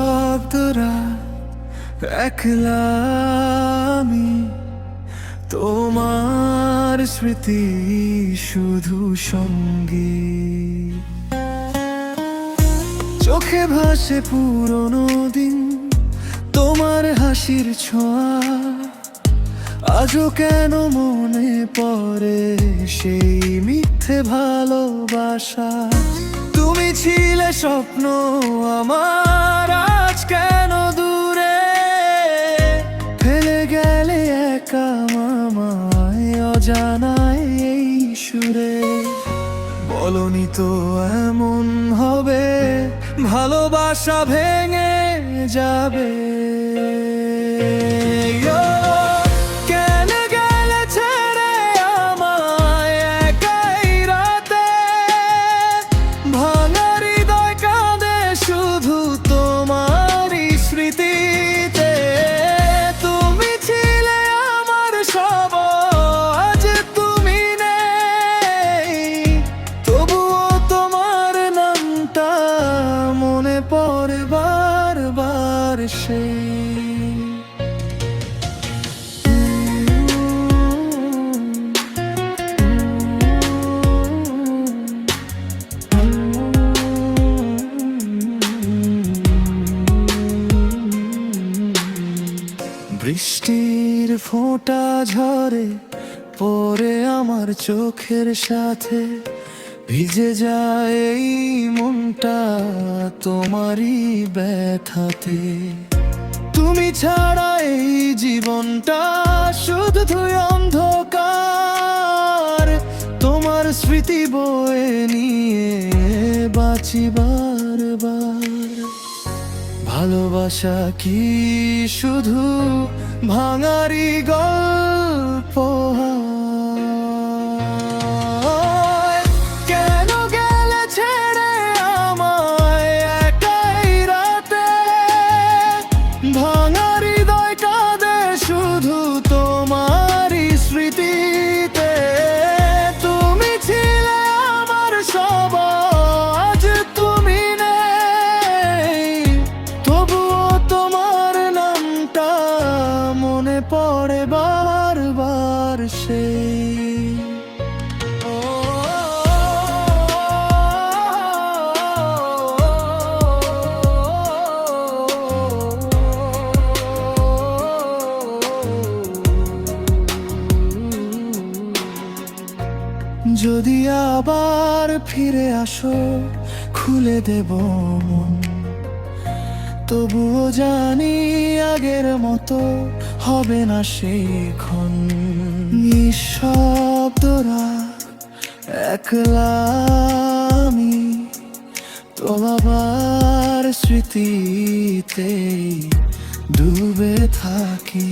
নিঃশব্দরা একলা আমি, তোমার স্মৃতি শুধু সঙ্গী। চোখে ভাসে পুরনো দিন, তোমার হাসির ছোঁয়া, আজও কেন মনে পড়ে সেই মিথ্যে ভালোবাসা। তুমি ছিলে স্বপ্ন আমার, আজ কেন দূরে ফেলে গেলে একা আমায় অজানায় এই সুরে। বলনি তো এমন হবে, ভালোবাসা ভেঙে যাবে। কেন গেলে ছেড়ে আমায় একাই রাতে, ভাঙা হৃদয় কাঁদে শুধু তোমারই স্মৃতিতে। তুমি ছিলে আমার সব, আজ তুমি নেই, তবুও তোমার নামটা মনে পড়ে বারবার সেই। বৃষ্টির ফোঁটা ঝরে পড়ে আমার চোখের সাথে, ভিজে যায় এই মনটা তোমারই ব্যথাতে। তুমি ছাড়া এই জীবনটা শুধু অন্ধকার, তোমার স্মৃতি বয়ে নিয়ে বাঁচি বারবার। ভালোবাসা কি শুধু ভাঙারি গল্প? কেন গেলে ছেড়ে আমায় একাই রাতে, ভাঙা হৃদয় কাঁদে শুধু তোমারই স্মৃতিতে। তুমি ছিলে আমার সব, আজ তুমি নেই, তবুও তোমার নামটা মনে পড়ে বারবার সেই। যদি আবার ফিরে আসো খুলে দেব মন, তবুও জানি আগের মতো হবে না সেই ক্ষণ। নিঃশব্দরা একলা আমি, তোমার স্মৃতিতে ডুবে থাকি।